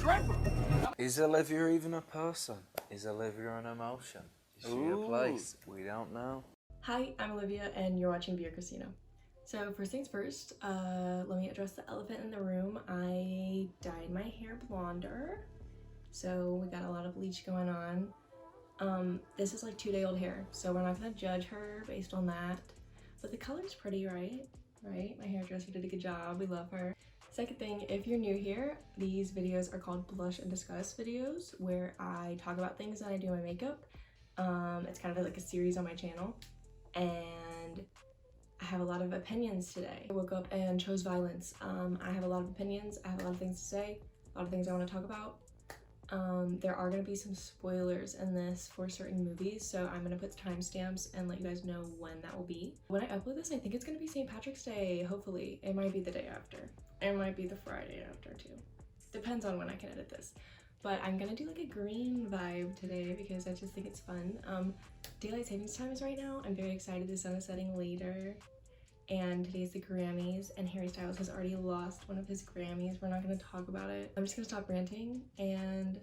dreadful. Is Olivia even a person? Is Olivia an emotion? Is she a place? We don't know. Hi, I'm Olivia and you're watching Beer Casino. So first things first, let me address the elephant in the room. I dyed my hair blonder, so we got a lot of bleach going on. This is like 2-day-old hair, so we're not gonna judge her based on that. But the color's pretty, right? Right? My hairdresser did a good job. We love her. Second thing, if you're new here, these videos are called Blush and Discuss videos, where I talk about things and I do my makeup. It's kind of like a series on my channel, and I have a lot of opinions today. I woke up and chose violence. I have a lot of opinions. I have a lot of things to say, a lot of things I want to talk about. There are going to be some spoilers in this for certain movies, so I'm going to put timestamps and let you guys know when that will be. When I upload this, I think it's going to be St. Patrick's Day, hopefully. It might be the day after. It might be the Friday after too. Depends on when I can edit this. But I'm going to do like a green vibe today because I just think it's fun. Daylight savings time is right now. I'm very excited. The sun is setting later. And today's the Grammys, and Harry Styles has already lost one of his Grammys. We're not going to talk about it. I'm just going to stop ranting and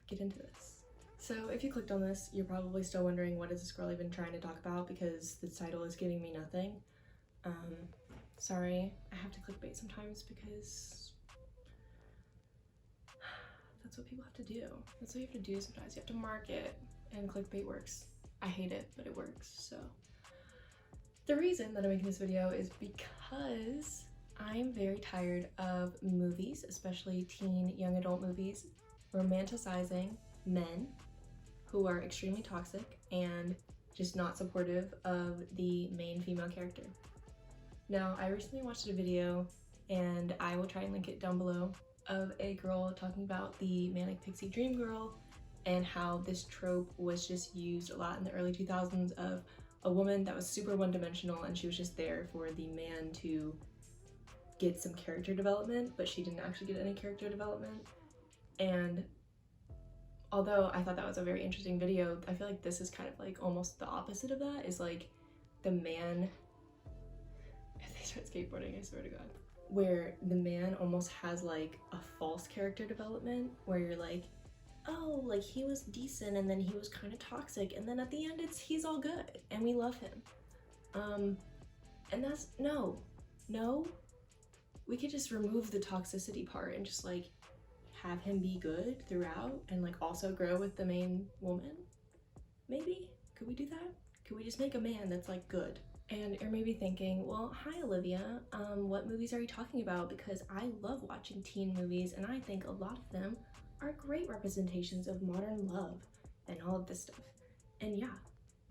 get into this. So if you clicked on this, you're probably still wondering what is this girl even trying to talk about, because the title is giving me nothing. Sorry, I have to clickbait sometimes because that's what people have to do. That's what you have to do sometimes. You have to market, and clickbait works. I hate it, but it works, so. The reason that I'm making this video is because I'm very tired of movies, especially teen, young adult movies, romanticizing men who are extremely toxic and just not supportive of the main female character. Now, I recently watched a video, and I will try and link it down below, of a girl talking about the manic pixie dream girl and how this trope was just used a lot in the early 2000s of a woman that was super one-dimensional, and she was just there for the man to get some character development, but she didn't actually get any character development. And although I thought that was a very interesting video, I feel like this is kind of like almost the opposite of that, is like the man, if they start skateboarding, I swear to God, where the man almost has like a false character development, where you're like, oh, like he was decent and then he was kind of toxic, and then at the end he's all good and we love him. And that's no, we could just remove the toxicity part and just like have him be good throughout and like also grow with the main woman. Maybe could we do that? Could we just make a man that's like good? And you're maybe thinking, well, hi Olivia, what movies are you talking about? Because I love watching teen movies, and I think a lot of them are great representations of modern love and all of this stuff. And yeah,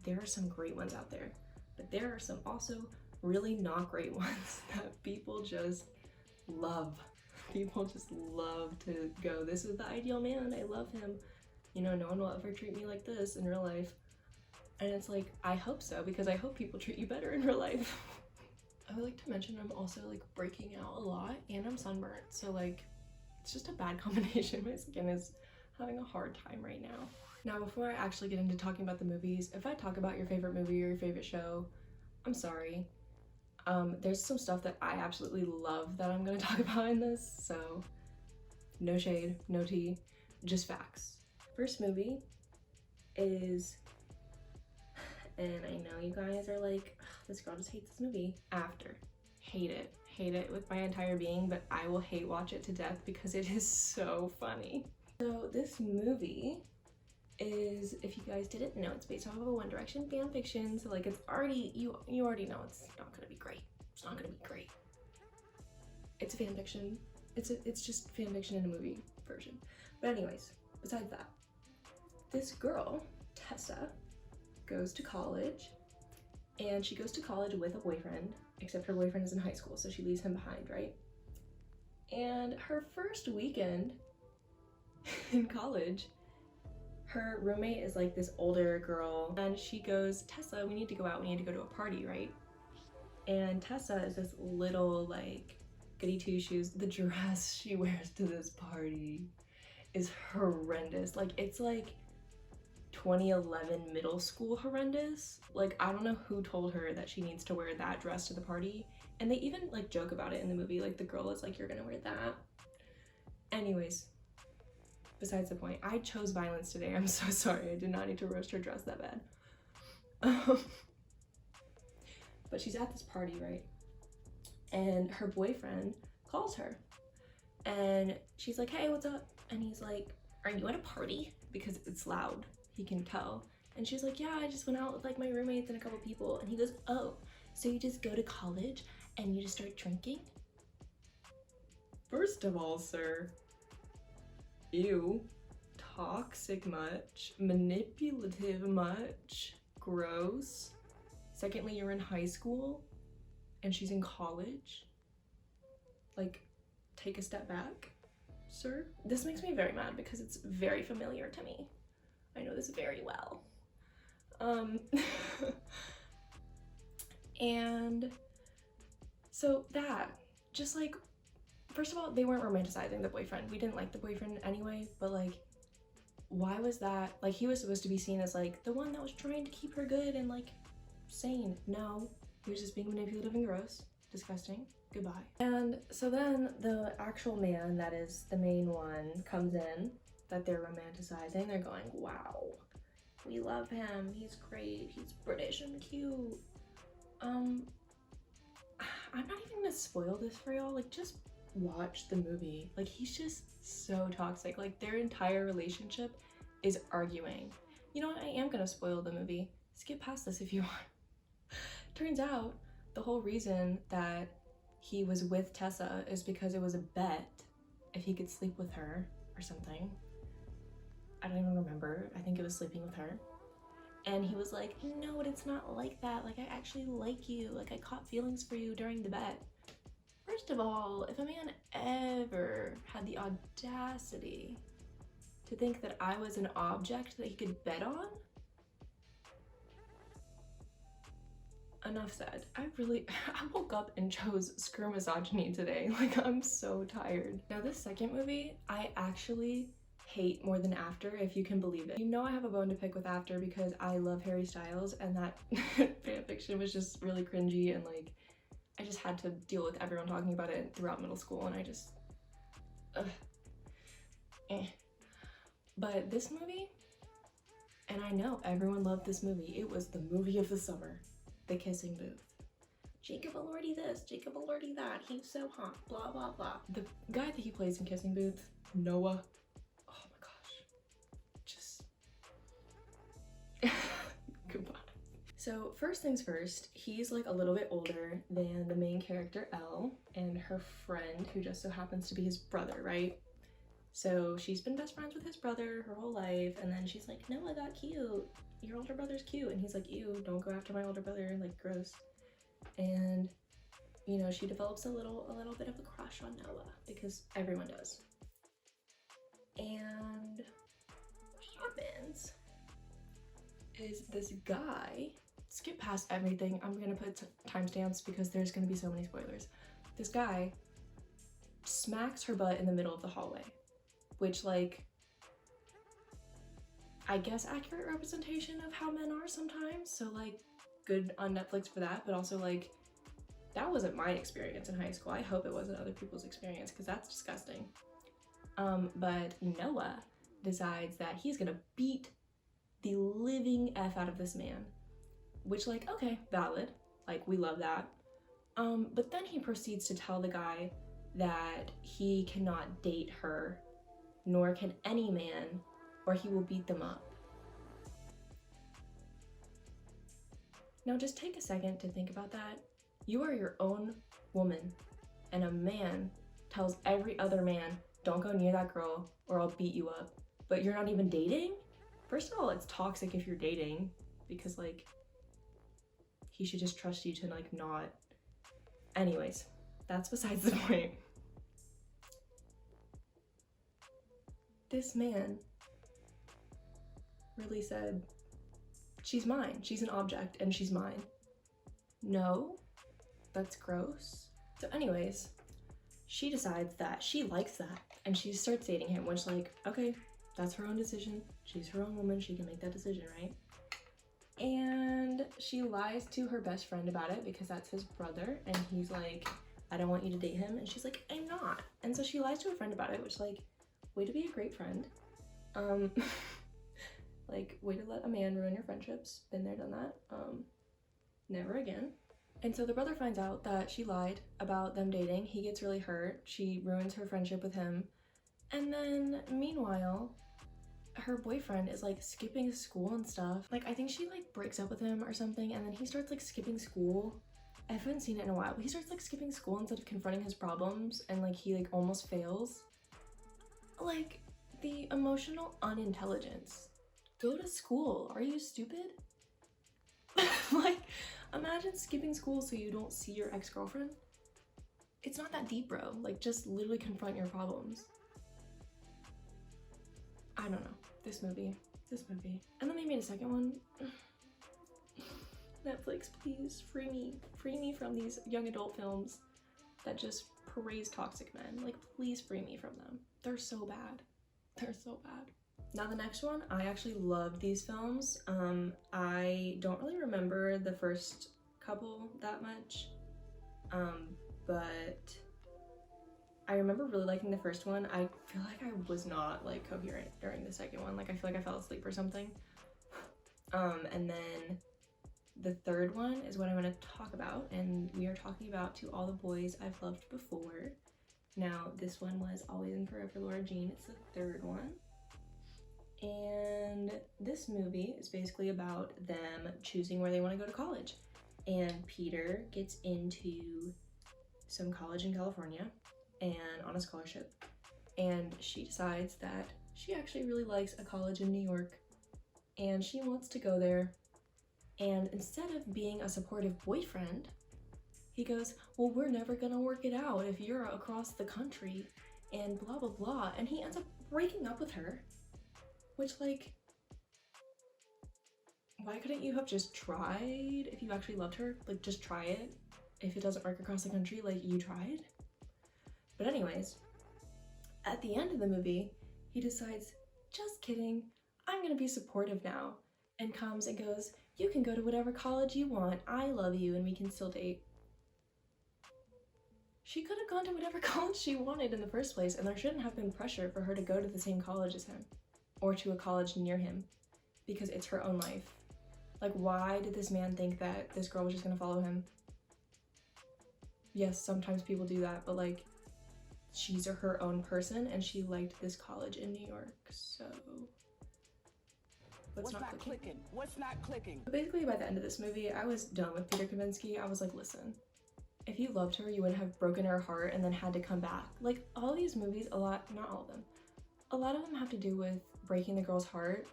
there are some great ones out there, but there are some also really not great ones that people just love. People just love to go, this is the ideal man, I love him. You know, no one will ever treat me like this in real life. And it's like, I hope so, because I hope people treat you better in real life. I would like to mention I'm also like breaking out a lot, and I'm sunburnt, so like, it's just a bad combination. My skin is having a hard time right now. Now, before I actually get into talking about the movies, if I talk about your favorite movie or your favorite show, I'm sorry. There's some stuff that I absolutely love that I'm gonna talk about in this, so no shade, no tea, just facts. First movie is, and I know you guys are like, this girl just hates this movie. After. Hate it with my entire being, but I will hate watch it to death because it is so funny. So this movie is, if you guys didn't know, it's based off of a One Direction fan fiction, so like it's already, you already know it's not gonna be great. It's not gonna be great. It's a fan fiction. It's just fan fiction in a movie version. But anyways, besides that, this girl, Tessa, goes to college, and she goes to college with a boyfriend, except her boyfriend is in high school, so she leaves him behind, right? And her first weekend in college, her roommate is like this older girl, and she goes, Tessa, we need to go out, we need to go to a party, right? And Tessa is this little like goody two shoes. The dress she wears to this party is horrendous. Like, it's like 2011 middle school horrendous. Like, I don't know who told her that she needs to wear that dress to the party. And they even like joke about it in the movie. Like, the girl is like, you're gonna wear that. Anyways, besides the point. I chose violence today. I'm so sorry. I did not need to roast her dress that bad. But she's at this party, right? And her boyfriend calls her. And she's like, hey, what's up? And he's like, are you at a party? Because it's loud. He can tell. And she's like, yeah, I just went out with like my roommates and a couple people. And he goes, oh, so you just go to college and you just start drinking? First of all, sir, ew, toxic much, manipulative much, gross. Secondly, you're in high school and she's in college. Like, take a step back, sir. This makes me very mad because it's very familiar to me. I know this very well. And so that, just like, first of all, they weren't romanticizing the boyfriend. We didn't like the boyfriend anyway, but like, why was that? Like, he was supposed to be seen as like the one that was trying to keep her good and like sane. No, he was just being manipulative and gross. Disgusting. Goodbye. And so then the actual man that is the main one comes in that they're romanticizing. They're going, wow, we love him. He's great. He's British and cute. I'm not even gonna spoil this for y'all. Like, just watch the movie. Like, he's just so toxic. Like, their entire relationship is arguing. You know what? I am gonna spoil the movie. Skip past this if you want. Turns out the whole reason that he was with Tessa is because it was a bet if he could sleep with her or something. I don't even remember. I think it was sleeping with her. And he was like, no, but it's not like that. Like, I actually like you. Like, I caught feelings for you during the bet. First of all, if a man ever had the audacity to think that I was an object that he could bet on, enough said. I woke up and chose screw misogyny today. Like, I'm so tired. Now, this second movie, I actually hate more than After, if you can believe it. You know I have a bone to pick with After because I love Harry Styles, and that fanfiction was just really cringy, and like, I just had to deal with everyone talking about it throughout middle school, and I just, But this movie, and I know everyone loved this movie, it was the movie of the summer. The Kissing Booth. Jacob Elordi this, Jacob Elordi that, he's so hot, blah, blah, blah. The guy that he plays in Kissing Booth, Noah, oh my gosh, just, goodbye. So first things first, he's like a little bit older than the main character, Elle, and her friend, who just so happens to be his brother, right? So she's been best friends with his brother her whole life, and then she's like, Noah got cute. Your older brother's cute. And he's like, ew, don't go after my older brother, like, gross. And, you know, she develops a little bit of a crush on Noah, because everyone does. And what happens is this guy, skip past everything, I'm gonna put timestamps because there's gonna be so many spoilers. This guy smacks her butt in the middle of the hallway, which, like, I guess accurate representation of how men are sometimes, so like, good on Netflix for that, but also like, that wasn't my experience in high school. I hope it wasn't other people's experience, because that's disgusting. But Noah decides that he's gonna beat the living F out of this man, which, like, okay, valid, like, we love that. But then he proceeds to tell the guy that he cannot date her, nor can any man, or he will beat them up. Now just take a second to think about that. You are your own woman, and a man tells every other man, don't go near that girl or I'll beat you up. But you're not even dating? First of all, it's toxic if you're dating, because like, he should just trust you to like not. Anyways, that's besides the point. This man really said, she's mine, she's an object and she's mine. No, that's gross. So anyways, she decides that she likes that and she starts dating him, which, like, okay, that's her own decision. She's her own woman, she can make that decision, right? And she lies to her best friend about it because that's his brother, and he's like, I don't want you to date him, and she's like, I'm not. And so she lies to her friend about it, which, like, way to be a great friend. Like, way to let a man ruin your friendships. Been there, done that. Never again. And so the brother finds out that she lied about them dating. He gets really hurt. She ruins her friendship with him. And then, meanwhile, her boyfriend is like skipping school and stuff. Like, I think she like breaks up with him or something, and then he starts like skipping school. I haven't seen it in a while, but he starts like skipping school instead of confronting his problems, and like he like almost fails. Like, the emotional unintelligence. Go to school. Are you stupid? Like, imagine skipping school so you don't see your ex-girlfriend. It's not that deep, bro. Like, just literally confront your problems. I don't know. This movie. And then they made a second one. Netflix, please free me. Free me from these young adult films that just praise toxic men. Like, please free me from them. They're so bad. They're so bad. Now the next one, I actually loved these films. I don't really remember the first couple that much, but I remember really liking the first one. I feel like I was not like coherent during the second one. Like, I feel like I fell asleep or something. And then the third one is what I'm gonna talk about, and we are talking about To All the Boys I've Loved Before. Now, this one was Always and Forever Lara Jean. It's the third one. And this movie is basically about them choosing where they want to go to college. And Peter gets into some college in California and on a scholarship. And she decides that she actually really likes a college in New York and she wants to go there. And instead of being a supportive boyfriend, he goes, well, we're never gonna work it out if you're across the country and blah, blah, blah. And he ends up breaking up with her. Which, like, why couldn't you have just tried if you actually loved her? Like, just try it. If it doesn't work across the country, like, you tried. But anyways, at the end of the movie, he decides, just kidding, I'm gonna be supportive now. And comes and goes, you can go to whatever college you want. I love you and we can still date. She could have gone to whatever college she wanted in the first place, and there shouldn't have been pressure for her to go to the same college as him. Or to a college near him, because it's her own life. Like, why did this man think that this girl was just gonna follow him? Yes, sometimes people do that, but like, she's her own person and she liked this college in New York, so what's not clicking? What's not clicking? But basically, by the end of this movie, I was done with Peter Kavinsky. I was like, listen, if you loved her, you wouldn't have broken her heart and then had to come back. Like, all these movies, not all of them, a lot of them have to do with breaking the girl's heart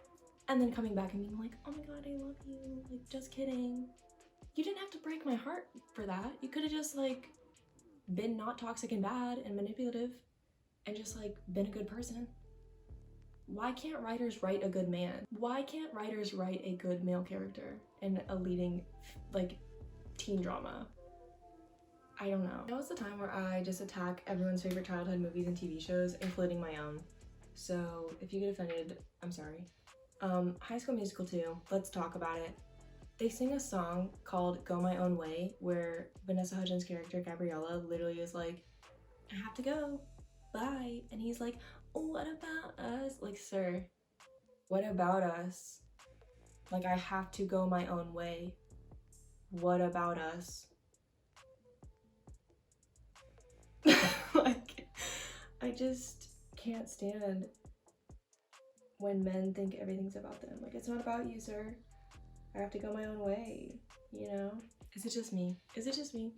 and then coming back and being like, oh my god, I love you, like, just kidding. You didn't have to break my heart for that. You could have just like been not toxic and bad and manipulative and just like been a good person. Why can't writers write a good man? Why can't writers write a good male character in a leading like teen drama? I don't know. Now is the time where I just attack everyone's favorite childhood movies and TV shows, including my own. So if you get offended, I'm sorry. High School Musical 2, let's talk about it. They sing a song called Go My Own Way, where Vanessa Hudgens' character, Gabriella, literally is like, I have to go, bye. And he's like, oh, what about us? Like, sir, what about us? Like, I have to go my own way. What about us? Like, I just can't stand when men think everything's about them. Like, it's not about you, sir. I have to go my own way, you know? Is it just me? Is it just me?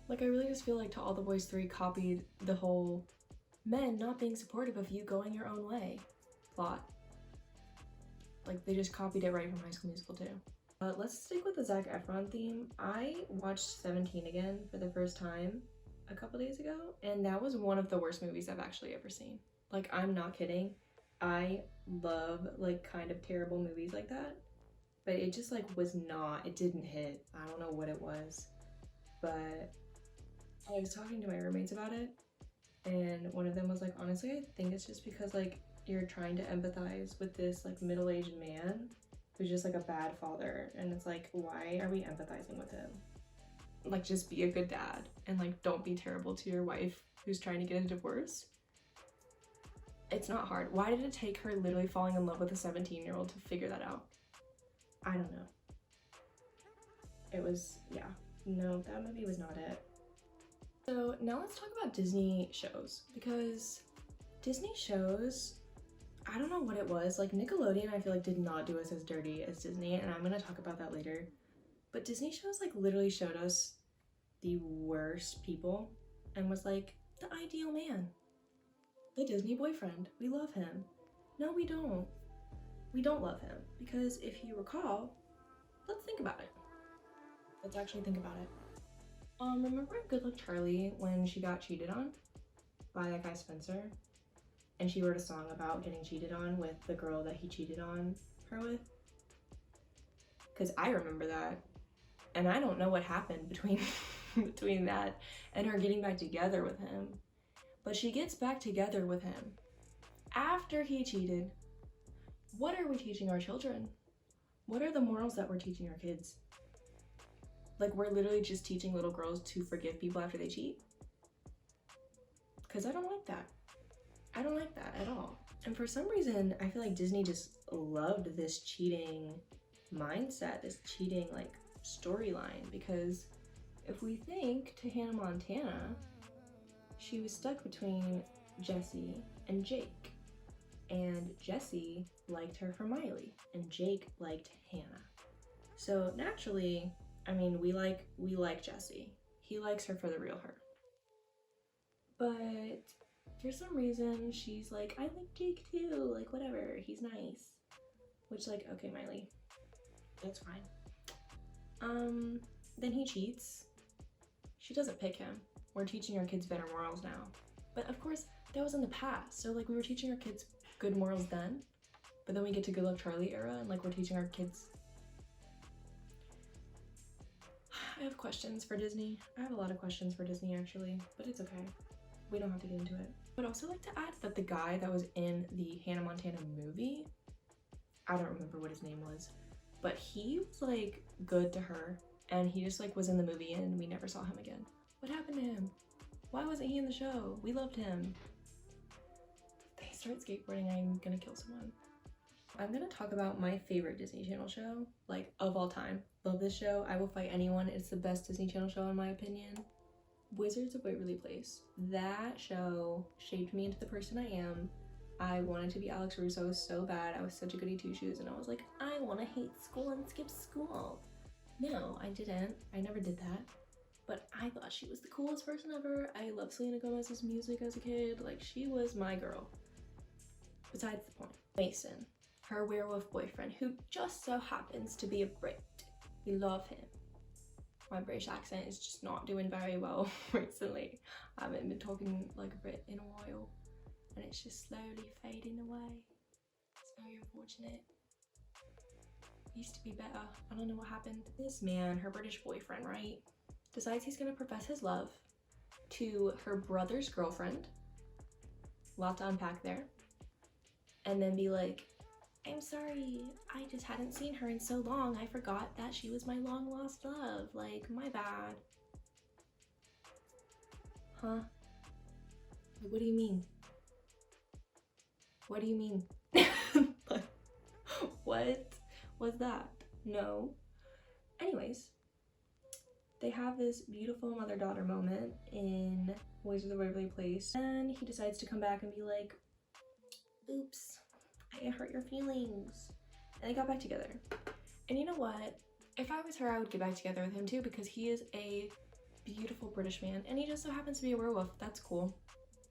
Like, I really just feel like To All the Boys 3 copied the whole men not being supportive of you going your own way plot. Like, they just copied it right from High School Musical 2. Let's stick with the Zac Efron theme. I watched 17 again for the first time a couple days ago, and that was one of the worst movies I've actually ever seen. Like, I'm not kidding. I love like kind of terrible movies like that, but it just like was not, it didn't hit. I don't know what it was, but I was talking to my roommates about it, and one of them was like, honestly, I think it's just because like you're trying to empathize with this like middle-aged man who's just like a bad father, and it's like, why are we empathizing with him? Like, just be a good dad and like don't be terrible to your wife who's trying to get a divorce. It's not hard. Why did it take her literally falling in love with a 17-year-old to figure that out? I don't know. It was, yeah. No, that movie was not it. So now let's talk about Disney shows, because Disney shows, I don't know what it was. Like Nickelodeon, I feel like did not do us as dirty as Disney, and I'm gonna talk about that later. But Disney shows like literally showed us the worst people and was like, the ideal man. The Disney boyfriend. We love him. No, we don't. We don't love him. Because if you recall, let's think about it. Let's actually think about it. Remember in Good Luck Charlie when she got cheated on by that guy Spencer? And she wrote a song about getting cheated on with the girl that he cheated on her with? Because I remember that. And I don't know what happened between between that and her getting back together with him. But she gets back together with him after he cheated. What are we teaching our children? What are the morals that we're teaching our kids? Like, we're literally just teaching little girls to forgive people after they cheat? Because I don't like that. I don't like that at all. And for some reason, I feel like Disney just loved this cheating mindset, this cheating, like, storyline. Because if we think to Hannah Montana, she was stuck between Jesse and Jake. And Jesse liked her for Miley, and Jake liked Hannah. So naturally, I mean, we like Jesse. He likes her for the real her. But for some reason, she's like, I like Jake too, like whatever, he's nice. Which, like, okay, Miley, that's fine. Then he cheats. She doesn't pick him. We're teaching our kids better morals now. But of course, that was in the past. So like we were teaching our kids good morals then, but then we get to Good Luck Charlie era and like we're teaching our kids. I have questions for Disney. I have a lot of questions for Disney actually, but it's okay. We don't have to get into it. I would also like to add that the guy that was in the Hannah Montana movie, I don't remember what his name was, but he was like good to her and he just like was in the movie and we never saw him again. What happened to him? Why wasn't he in the show? We loved him. If they start skateboarding, I'm gonna kill someone. I'm gonna talk about my favorite Disney Channel show, like of all time. Love this show. I will fight anyone. It's the best Disney Channel show in my opinion. Wizards of Waverly Place. That show shaped me into the person I am. I wanted to be Alex Russo so bad. I was such a goody two-shoes and I was like, I wanna hate school and skip school. No, I didn't. I never did that. But I thought she was the coolest person ever. I loved Selena Gomez's music as a kid. Like, she was my girl. Besides the point. Mason, her werewolf boyfriend, who just so happens to be a Brit. We love him. My British accent is just not doing very well recently. I haven't been talking like a Brit in a while. And it's just slowly fading away. It's very unfortunate. Used to be better. I don't know what happened. This man, her British boyfriend, right? Decides he's gonna profess his love to her brother's girlfriend. Lot to unpack there. And then be like, I'm sorry, I just hadn't seen her in so long. I forgot that she was my long lost love. Like, my bad. Huh? Like, what do you mean? What do you mean? What was that? No. Anyways. They have this beautiful mother-daughter moment in Wizards of Waverly Place, and he decides to come back and be like, oops, I hurt your feelings. And they got back together. And you know what? If I was her, I would get back together with him too, because he is a beautiful British man, and he just so happens to be a werewolf. That's cool.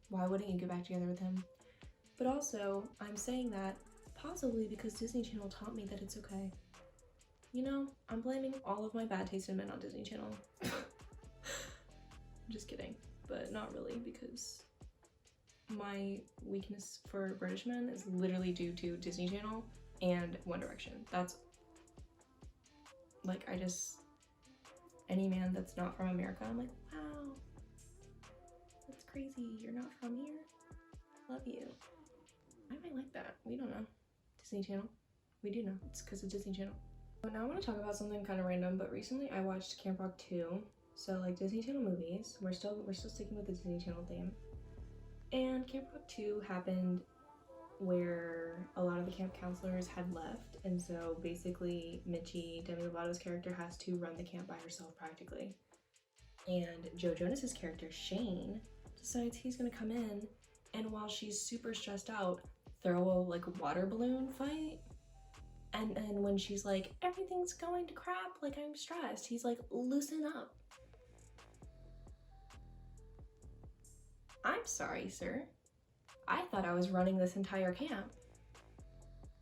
Why wouldn't you get back together with him? But also, I'm saying that possibly because Disney Channel taught me that it's okay. You know, I'm blaming all of my bad taste in men on Disney Channel. Just kidding, but not really, because my weakness for British men is literally due to Disney Channel and One Direction. That's, like, any man that's not from America, I'm like, wow, that's crazy, you're not from here? Love you. I might like that, we don't know. Disney Channel, we do know, it's because of Disney Channel. So now I want to talk about something kind of random, but recently I watched Camp Rock 2. So like Disney Channel movies, we're still sticking with the Disney Channel theme. And Camp Rock 2 happened where a lot of the camp counselors had left, and so basically Mitchie, Demi Lovato's character, has to run the camp by herself practically. And Joe Jonas's character, Shane, decides he's gonna come in, and while she's super stressed out, throw a like water balloon fight. And then when she's like, everything's going to crap, like I'm stressed, he's like, loosen up. I'm sorry, sir. I thought I was running this entire camp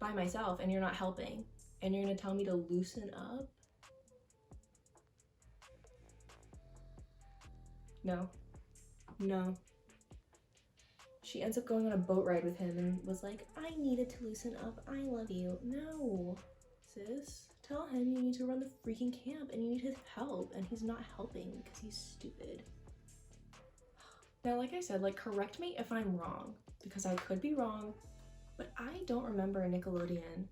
by myself and you're not helping. And you're gonna tell me to loosen up? No. No. She ends up going on a boat ride with him and was like, I needed to loosen up, I love you. No, sis. Tell him you need to run the freaking camp and you need his help, and he's not helping because he's stupid. Now, like I said, like, correct me if I'm wrong, because I could be wrong, but I don't remember Nickelodeon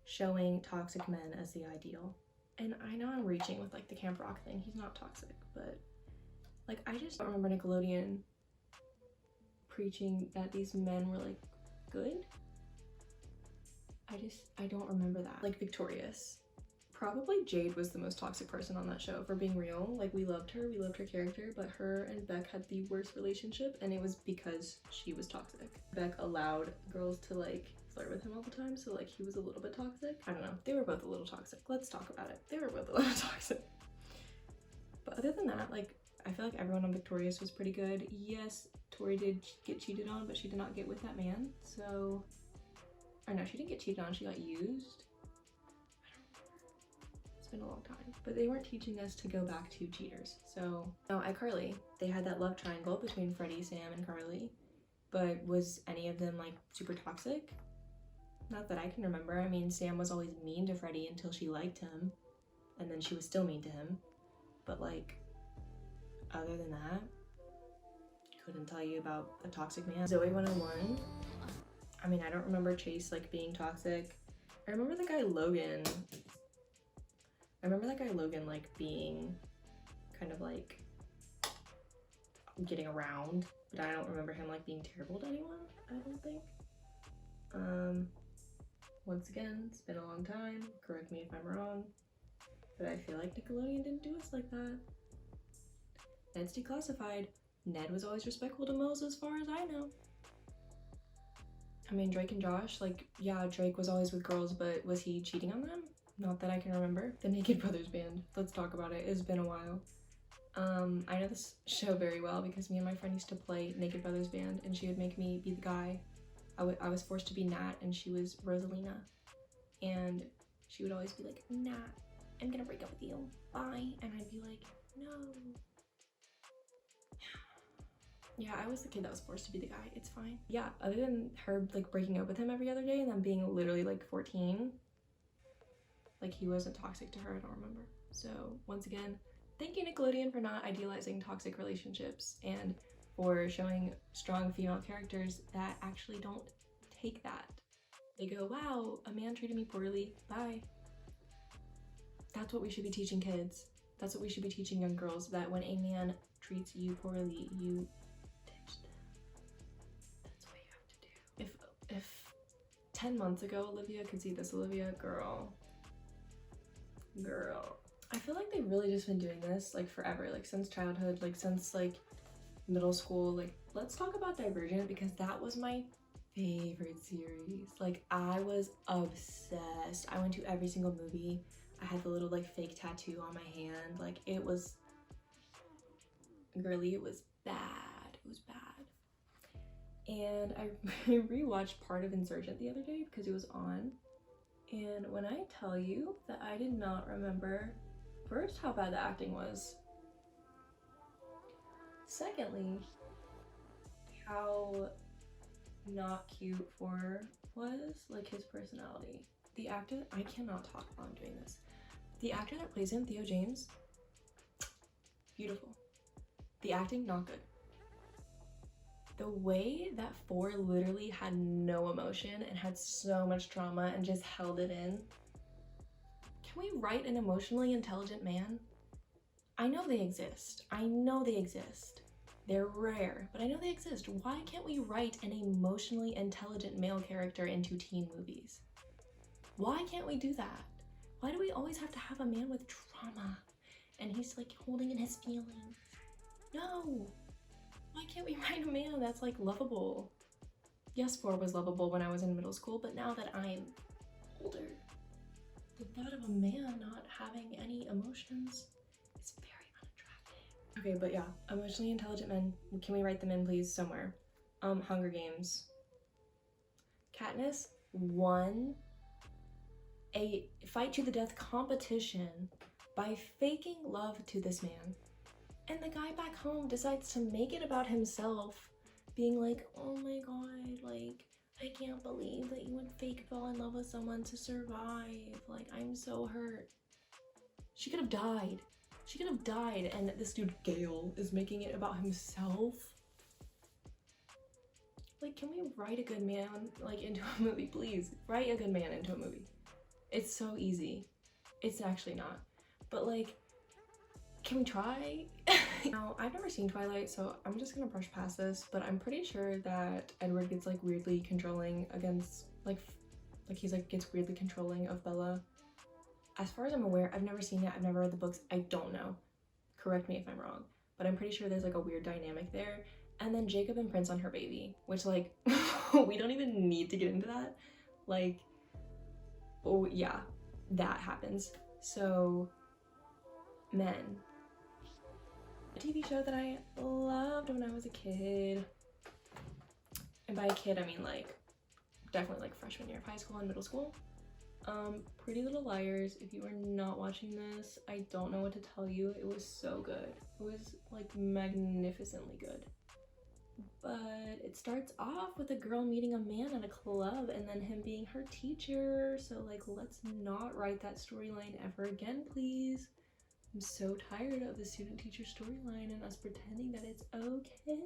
showing toxic men as the ideal. And I know I'm reaching with like the Camp Rock thing, he's not toxic, but like, I just don't remember Nickelodeon preaching that these men were like good. I don't remember that. Like Victorious. Probably Jade was the most toxic person on that show, if we're being real. Like, we loved her character, but her and Beck had the worst relationship, and it was because she was toxic. Beck allowed girls to like flirt with him all the time, so like he was a little bit toxic. I don't know, they were both a little toxic. Let's talk about it. They were both a little toxic. But other than that, like, I feel like everyone on Victorious was pretty good. Yes, Tori did get cheated on, but she did not get with that man, so... Or no, she didn't get cheated on, she got used. It's been a long time. But they weren't teaching us to go back to cheaters. So, no, iCarly, they had that love triangle between Freddie, Sam, and Carly. But was any of them, like, super toxic? Not that I can remember. I mean, Sam was always mean to Freddie until she liked him. And then she was still mean to him. But, like, other than that, couldn't tell you about a toxic man. Zoe 101. I mean, I don't remember Chase, like, being toxic. I remember the guy Logan. Like, being kind of, like, getting around. But I don't remember him, like, being terrible to anyone, I don't think. Once again, it's been a long time. Correct me if I'm wrong. But I feel like Nickelodeon didn't do us like that. Ned's Declassified. Ned was always respectful to Mose as far as I know. I mean, Drake and Josh, like, yeah, Drake was always with girls, but was he cheating on them? Not that I can remember. The Naked Brothers Band. Let's talk about it. It's been a while. I know this show very well because me and my friend used to play Naked Brothers Band, and she would make me be the guy. I was forced to be Nat, and she was Rosalina. And she would always be like, Nat, I'm gonna break up with you. Bye. And I'd be like, no. Yeah, I was the kid that was forced to be the guy. It's fine. Yeah, other than her like breaking up with him every other day and then being literally like 14, like he wasn't toxic to her, I don't remember. So once again, thank you Nickelodeon for not idealizing toxic relationships and for showing strong female characters that actually don't take that. They go, wow, a man treated me poorly, bye. That's what we should be teaching kids. That's what we should be teaching young girls, that when a man treats you poorly, you ditch them. That's what you have to do. If 10 months ago Olivia could see this Olivia, girl. I feel like they've really just been doing this like forever, like since childhood, like since like middle school. Like, let's talk about Divergent because that was my favorite series. Like, I was obsessed. I went to every single movie. I had the little like fake tattoo on my hand. Like, it was girly, it was bad. It was bad. And I rewatched part of Insurgent the other day because it was on. And when I tell you that I did not remember, first, how bad the acting was. Secondly, how not cute For was, like his personality. The actor, I cannot talk while I'm doing this. The actor that plays him, Theo James, beautiful. The acting, not good. The way that For literally had no emotion and had so much trauma and just held it in. Can we write an emotionally intelligent man? I know they exist. I know they exist. They're rare, but I know they exist. Why can't we write an emotionally intelligent male character into teen movies? Why can't we do that? Why do we always have to have a man with trauma and he's like holding in his feelings? No! Why can't we write a man that's like lovable? Yes, 4 was lovable when I was in middle school, but now that I'm older, the thought of a man not having any emotions is very unattractive. Okay, but yeah, emotionally intelligent men, can we write them in please somewhere? Hunger Games. Katniss won a fight to the death competition by faking love to this man. And the guy back home decides to make it about himself, being like, oh my god, like, I can't believe that you would fake fall in love with someone to survive. Like, I'm so hurt. She could have died. She could have died, and this dude, Gale, is making it about himself. Like, can we write a good man, like, into a movie, please? Write a good man into a movie. It's so easy. It's actually not. But, like, can we try? Now, I've never seen Twilight, so I'm just gonna brush past this, but I'm pretty sure that Edward gets, like, weirdly controlling against, like he's, like, gets weirdly controlling of Bella. As far as I'm aware, I've never seen it, I've never read the books, I don't know. Correct me if I'm wrong. But I'm pretty sure there's, like, a weird dynamic there. And then Jacob imprints on her baby, which, like, we don't even need to get into that. Like, oh, yeah, that happens. So, men. A TV show that I loved when I was a kid. And by a kid, I mean, like, definitely, like, freshman year of high school and middle school. Pretty Little Liars. If you are not watching this, I don't know what to tell you. It was so good. It was, like, magnificently good. But it starts off with a girl meeting a man at a club and then him being her teacher. So, like, let's not write that storyline ever again, please. I'm so tired of the student-teacher storyline and us pretending that it's okay.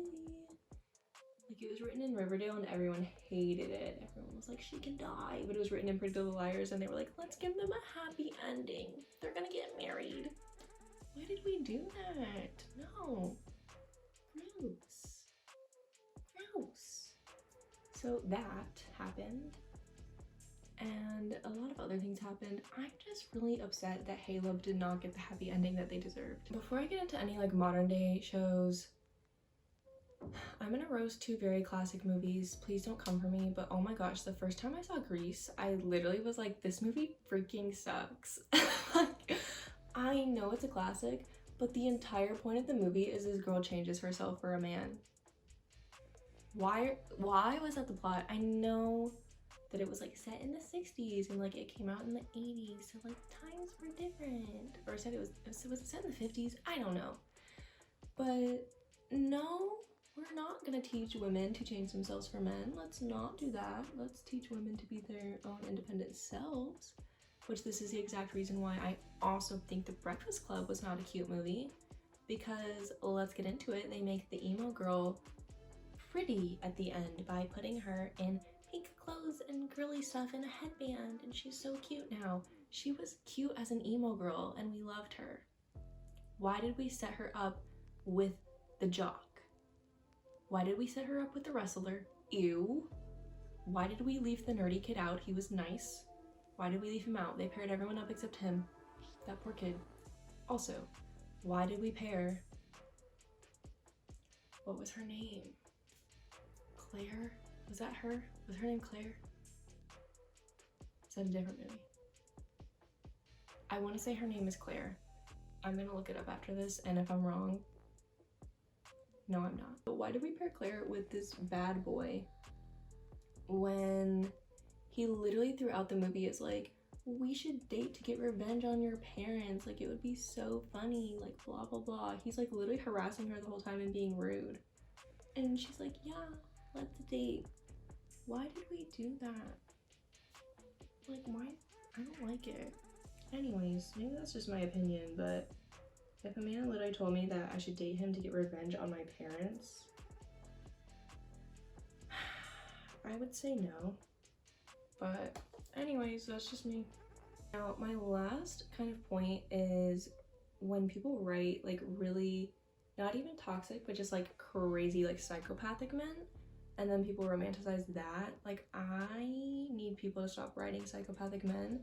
Like, it was written in Riverdale and everyone hated it. Everyone was like, she can die. But it was written in Pretty Little Liars and they were like, let's give them a happy ending. They're gonna get married. Why did we do that? No. Gross. Gross. So that happened. And a lot of other things happened. I'm just really upset that Halo did not get the happy ending that they deserved. Before I get into any like modern day shows, I'm gonna roast 2 very classic movies. Please don't come for me, but oh my gosh, the first time I saw Grease, I literally was like, this movie freaking sucks. Like, I know it's a classic, but the entire point of the movie is this girl changes herself for a man. Why was that the plot? I know that it was like set in the 60s and like it came out in the 80s, so like times were different. Or was it set in the 50s? I don't know. But no, we're not gonna teach women to change themselves for men. Let's not do that. Let's teach women to be their own independent selves. Which this is the exact reason why I also think The Breakfast Club was not a cute movie. Because let's get into it, they make the emo girl pretty at the end by putting her in pink clothes and girly stuff and a headband, and she's so cute now. She was cute as an emo girl and we loved her. Why did we set her up with the jock? Why did we set her up with the wrestler? Ew. Why did we leave the nerdy kid out? He was nice. Why did we leave him out? They paired everyone up except him. That poor kid. Also, why did we pair... What was her name? Claire? Was that her? Was her name Claire? Is that a different movie? I want to say her name is Claire. I'm gonna look it up after this, and if I'm wrong, no, I'm not. But why did we pair Claire with this bad boy when he literally throughout the movie is like, we should date to get revenge on your parents, like it would be so funny, like blah blah blah. He's like literally harassing her the whole time and being rude. And she's like, yeah, let's date. Why did we do that? Like, why? I don't like it. Anyways, maybe that's just my opinion, but if a man literally told me that I should date him to get revenge on my parents, I would say no. But anyways, that's just me. Now, my last kind of point is when people write like really not even toxic, but just like crazy, like psychopathic men. And then people romanticize that. Like, I need people to stop writing psychopathic men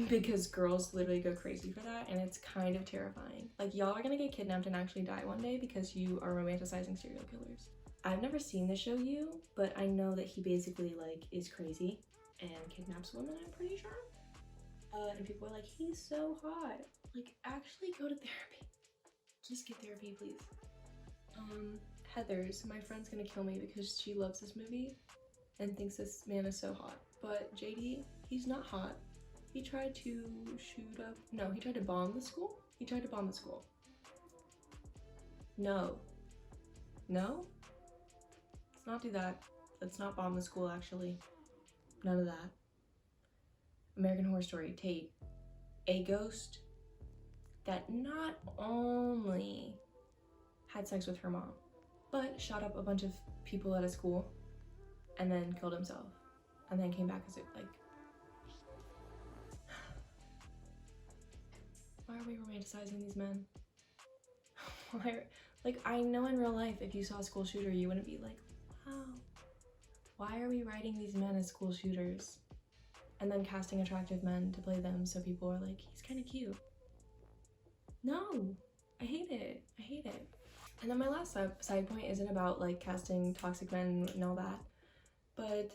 because girls literally go crazy for that, and it's kind of terrifying. Like, y'all are gonna get kidnapped and actually die one day because you are romanticizing serial killers. I've never seen the show You, but I know that he basically like is crazy and kidnaps women, I'm pretty sure. And people are like, he's so hot. Like, actually go to therapy. Just get therapy, please. Heather's, my friend's gonna kill me because she loves this movie and thinks this man is so hot. But JD, he's not hot. He tried to he tried to bomb the school? He tried to bomb the school. No. No? Let's not do that. Let's not bomb the school, actually. None of that. American Horror Story, Tate. A ghost that not only had sex with her mom, but shot up a bunch of people at a school and then killed himself. And then came back as it, like... Why are we romanticizing these men? Like, I know in real life, if you saw a school shooter, you wouldn't be like, wow, why are we writing these men as school shooters? And then casting attractive men to play them so people are like, he's kind of cute. No, I hate it. I hate it. And then my last side point isn't about like casting toxic men and all that, but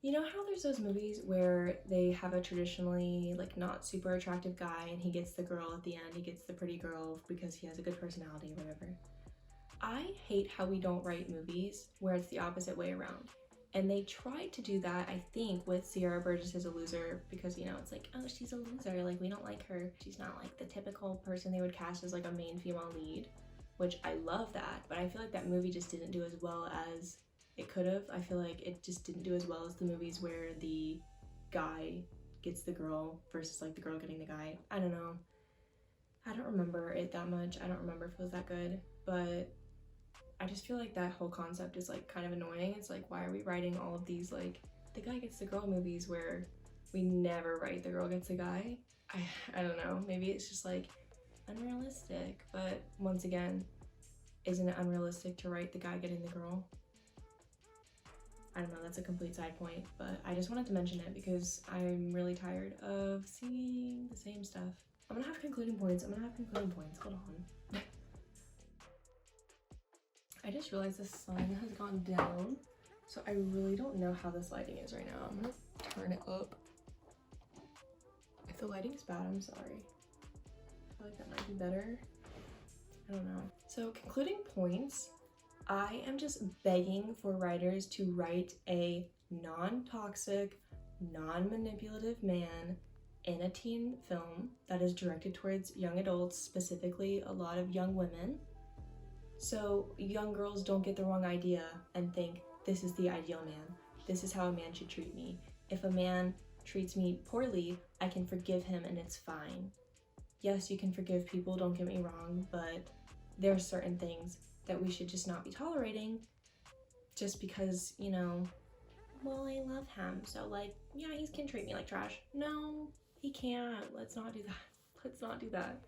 you know how there's those movies where they have a traditionally like not super attractive guy and he gets the girl at the end, he gets the pretty girl because he has a good personality or whatever. I hate how we don't write movies where it's the opposite way around. And they tried to do that, I think, with Sierra Burgess as a loser because, you know, it's like, oh, she's a loser, like, we don't like her. She's not like the typical person they would cast as like a main female lead, which I love that, but I feel like that movie just didn't do as well as it could have. I feel like it just didn't do as well as the movies where the guy gets the girl versus like the girl getting the guy. I don't know. I don't remember it that much. I don't remember if it was that good, but I just feel like that whole concept is like kind of annoying. It's like, why are we writing all of these like the guy gets the girl movies where we never write the girl gets the guy? I don't know. Maybe it's just like unrealistic, but once again, isn't it unrealistic to write the guy getting the girl? I don't know, that's a complete side point, but I just wanted to mention it because I'm really tired of seeing the same stuff. I'm gonna have concluding points. Hold on. I just realized the sun has gone down, so I really don't know how this lighting is right now. I'm gonna turn it up. If the lighting's bad, I'm sorry. I feel like that might be better. I don't know. So concluding points, I am just begging for writers to write a non-toxic, non-manipulative man in a teen film that is directed towards young adults, specifically a lot of young women. So young girls don't get the wrong idea and think, this is the ideal man. This is how a man should treat me. If a man treats me poorly, I can forgive him and it's fine. Yes, you can forgive people, don't get me wrong, but there are certain things that we should just not be tolerating just because, you know, well, I love him, so like, yeah, he can treat me like trash. No, he can't. Let's not do that. Let's not do that.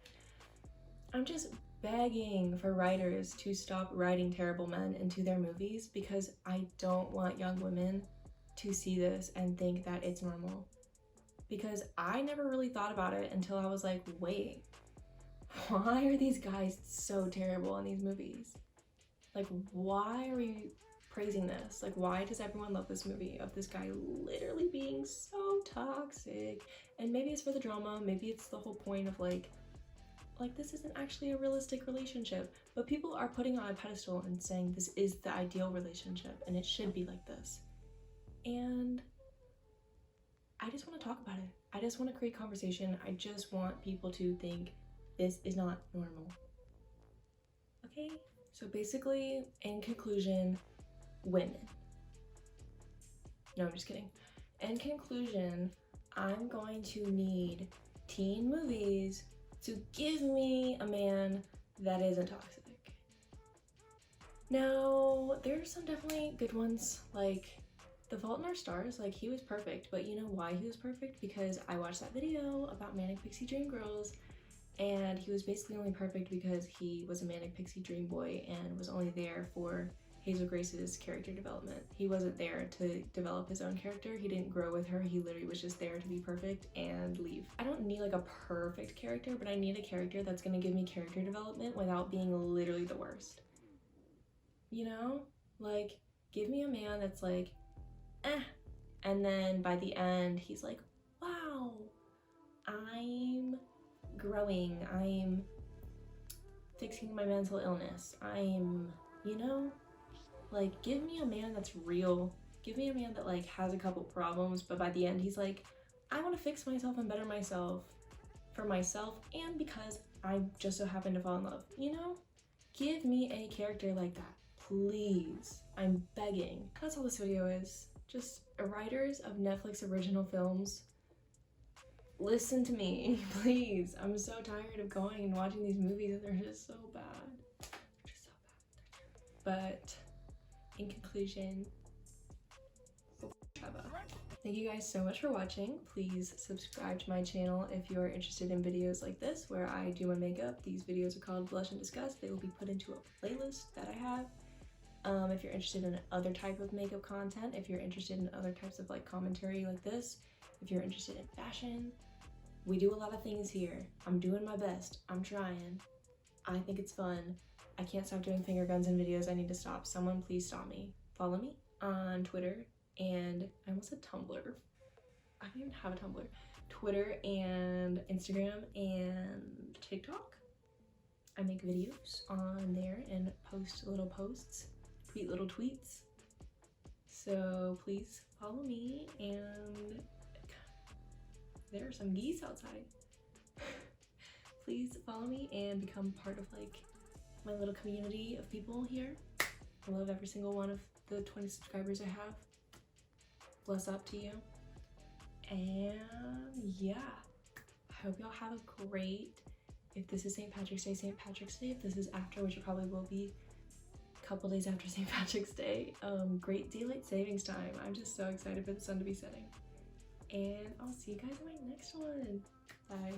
I'm just begging for writers to stop writing terrible men into their movies because I don't want young women to see this and think that it's normal. Because I never really thought about it until I was like, wait, why are these guys so terrible in these movies? Like, why are we praising this? Like, why does everyone love this movie of this guy literally being so toxic? And maybe it's for the drama, maybe it's the whole point of like this isn't actually a realistic relationship, but people are putting on a pedestal and saying this is the ideal relationship and it should be like this. And I just want to talk about it. I just want to create conversation. I just want people to think this is not normal. Okay? So basically, in conclusion, women. No, I'm just kidding. In conclusion, I'm going to need teen movies to give me a man that isn't toxic. Now, there's some definitely good ones, like The Fault in Our Stars. Like, he was perfect, but you know why he was perfect? Because I watched that video about Manic Pixie Dream Girls, And he was basically only perfect because he was a manic pixie dream boy and was only there for Hazel Grace's character development. He wasn't there to develop his own character. He didn't grow with her. He literally was just there to be perfect and leave. I don't need like a perfect character, but I need a character that's gonna give me character development without being literally the worst. You know? Like, give me a man that's like, eh. And then by the end, he's like, wow, I'm growing. I'm fixing my mental illness. I'm, you know? Like, give me a man that's real. Give me a man that like has a couple problems, but by the end he's like, I want to fix myself and better myself for myself and because I just so happen to fall in love, you know? Give me a character like that, please. I'm begging. That's all this video is. Just writers of Netflix original films, listen to me, please. I'm so tired of going and watching these movies and they're just so bad. They're just so bad. But in conclusion, thank you guys so much for watching. Please subscribe to my channel if you're interested in videos like this where I do my makeup. These videos are called Blush and Discuss. They will be put into a playlist that I have. If you're interested in other type of makeup content, if you're interested in other types of like commentary like this, if you're interested in fashion, we do a lot of things here. I'm doing my best. I'm trying. I think it's fun. I can't stop doing finger guns in videos. I need to stop. Someone please stop me. Follow me on Twitter and I almost said Tumblr. I don't even have a Tumblr. Twitter and Instagram and TikTok. I make videos on there and post little posts, tweet little tweets. So please follow me, and there are some geese outside. Please follow me and become part of like my little community of people here. I love every single one of the 20 subscribers I have. Bless up to you. And yeah, I hope y'all have a great, if this is St. Patrick's Day, St. Patrick's Day. If this is after, which it probably will be a couple days after St. Patrick's Day, great daylight savings time. I'm just so excited for the sun to be setting. And I'll see you guys in my next one. Bye.